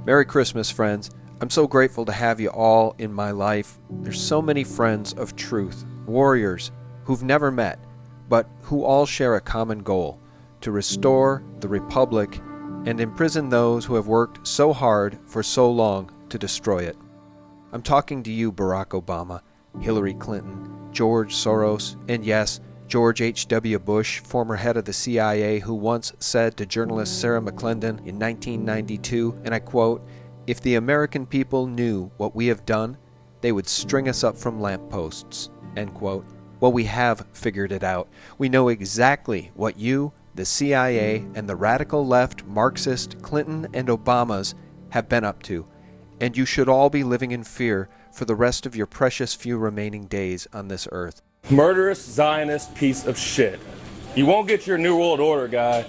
Merry Christmas, friends. I'm so grateful to have you all in my life. There's so many friends of truth, warriors who've never met, but who all share a common goal: to restore the Republic and imprison those who have worked so hard for so long to destroy it. I'm talking to you, Barack Obama, Hillary Clinton, George Soros, and yes, George H.W. Bush, former head of the CIA, who once said to journalist Sarah McClendon in 1992, and I quote, "If the American people knew what we have done, they would string us up from lampposts," end quote. Well, we have figured it out. We know exactly what you, the CIA, and the radical left, Marxist, Clinton, and Obamas have been up to, and you should all be living in fear for the rest of your precious few remaining days on this earth. Murderous Zionist piece of shit. You won't get your New World Order, guy.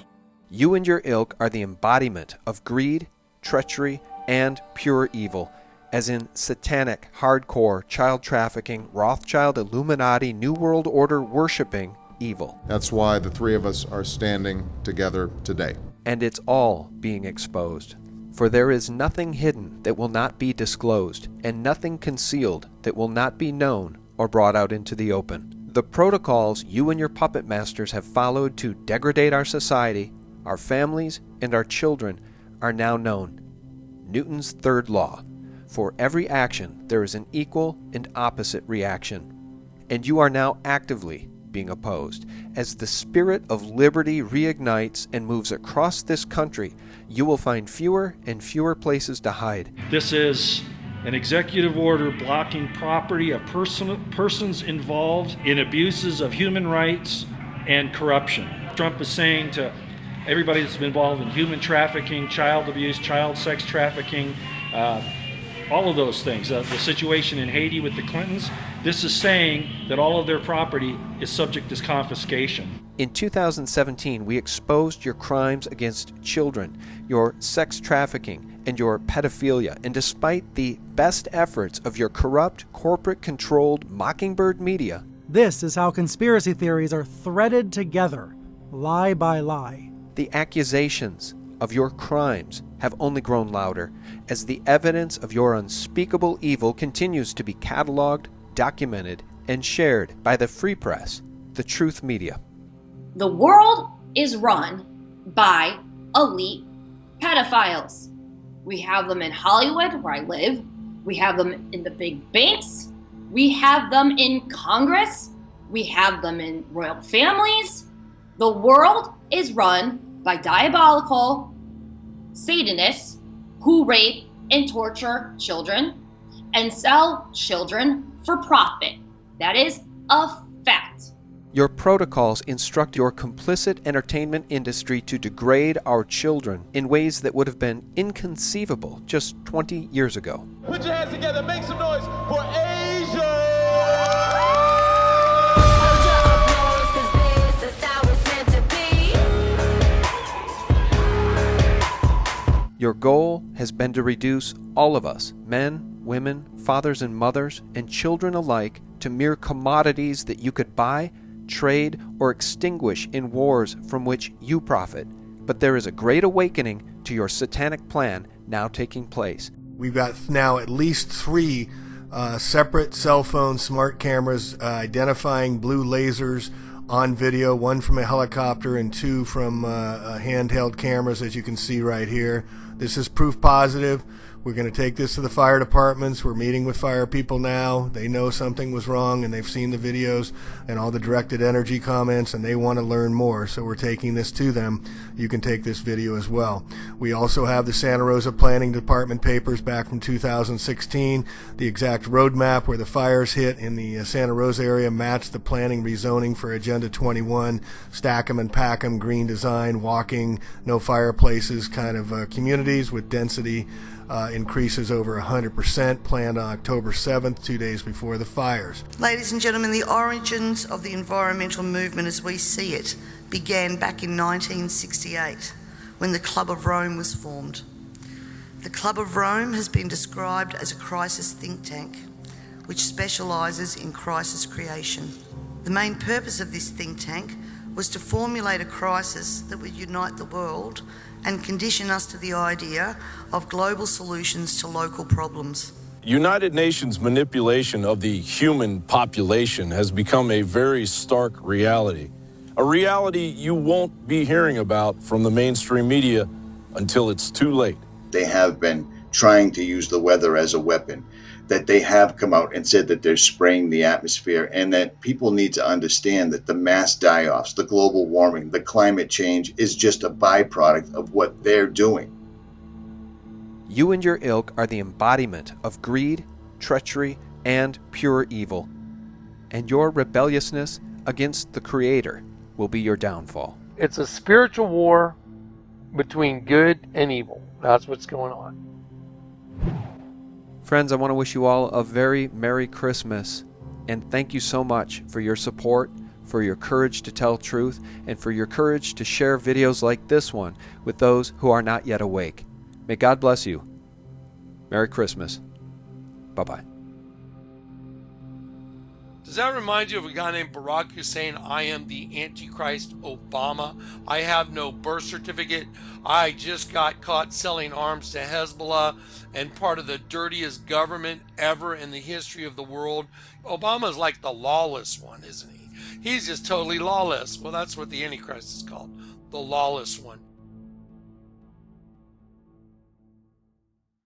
You and your ilk are the embodiment of greed, treachery, and pure evil, as in satanic, hardcore, child trafficking, Rothschild, Illuminati, New World Order worshipping evil. That's why the three of us are standing together today. And it's all being exposed. For there is nothing hidden that will not be disclosed, and nothing concealed that will not be known or brought out into the open. The protocols you and your puppet masters have followed to degrade our society, our families, and our children are now known. Newton's third law: for every action there is an equal and opposite reaction. And you are now actively being opposed. As the spirit of liberty reignites and moves across this country, you will find fewer and fewer places to hide. This is an executive order blocking property of persons involved in abuses of human rights and corruption. Trump is saying to everybody that's been involved in human trafficking, child abuse, child sex trafficking, all of those things, the situation in Haiti with the Clintons, this is saying that all of their property is subject to confiscation. In 2017, we exposed your crimes against children, your sex trafficking, and your pedophilia. And despite the best efforts of your corrupt, corporate-controlled Mockingbird media, this is how conspiracy theories are threaded together, lie by lie. The accusations of your crimes have only grown louder as the evidence of your unspeakable evil continues to be cataloged, documented, and shared by the free press, the truth media. The world is run by elite pedophiles. We have them in Hollywood, where I live. We have them in the big banks. We have them in Congress. We have them in royal families. The world is run by diabolical Satanists who rape and torture children and sell children for profit. That is a fact. Your protocols instruct your complicit entertainment industry to degrade our children in ways that would have been inconceivable just 20 years ago. Put your hands together, make some noise for Asia! Your goal has been to reduce all of us, men, women, fathers and mothers, and children alike, to mere commodities that you could buy, trade, or extinguish in wars from which you profit. But there is a great awakening to your satanic plan now taking place. We've got now at least 3 separate cell phone smart cameras identifying blue lasers on video, 1 from a helicopter and 2 from handheld cameras, as you can see right here. This is proof positive. We're going to take this to the fire departments. We're meeting with fire people now. They know something was wrong, and they've seen the videos and all the directed energy comments, and they want to learn more. So we're taking this to them. You can take this video as well. We also have the Santa Rosa Planning Department papers back from 2016. The exact roadmap where the fires hit in the Santa Rosa area matched the planning rezoning for Agenda 21. Stack 'em and pack 'em, green design, walking, no fireplaces kind of communities with density increases over 100%, planned on October 7th, 2 days before the fires. Ladies and gentlemen, the origins of the environmental movement as we see it began back in 1968 when the Club of Rome was formed. The Club of Rome has been described as a crisis think tank which specialises in crisis creation. The main purpose of this think tank was to formulate a crisis that would unite the world and condition us to the idea of global solutions to local problems. United Nations manipulation of the human population has become a very stark reality. A reality you won't be hearing about from the mainstream media until it's too late. They have been trying to use the weather as a weapon, that they have come out and said that they're spraying the atmosphere, and that people need to understand that the mass die-offs, the global warming, the climate change is just a byproduct of what they're doing. You and your ilk are the embodiment of greed, treachery, and pure evil. And your rebelliousness against the Creator will be your downfall. It's a spiritual war between good and evil. That's what's going on. Friends, I want to wish you all a very Merry Christmas, and thank you so much for your support, for your courage to tell truth, and for your courage to share videos like this one with those who are not yet awake. May God bless you. Merry Christmas. Bye-bye. Does that remind you of a guy named Barack Hussein? I am the Antichrist Obama. I have no birth certificate. I just got caught selling arms to Hezbollah and part of the dirtiest government ever in the history of the world. Obama's like the lawless one, isn't he? He's just totally lawless. Well, that's what the Antichrist is called, the lawless one.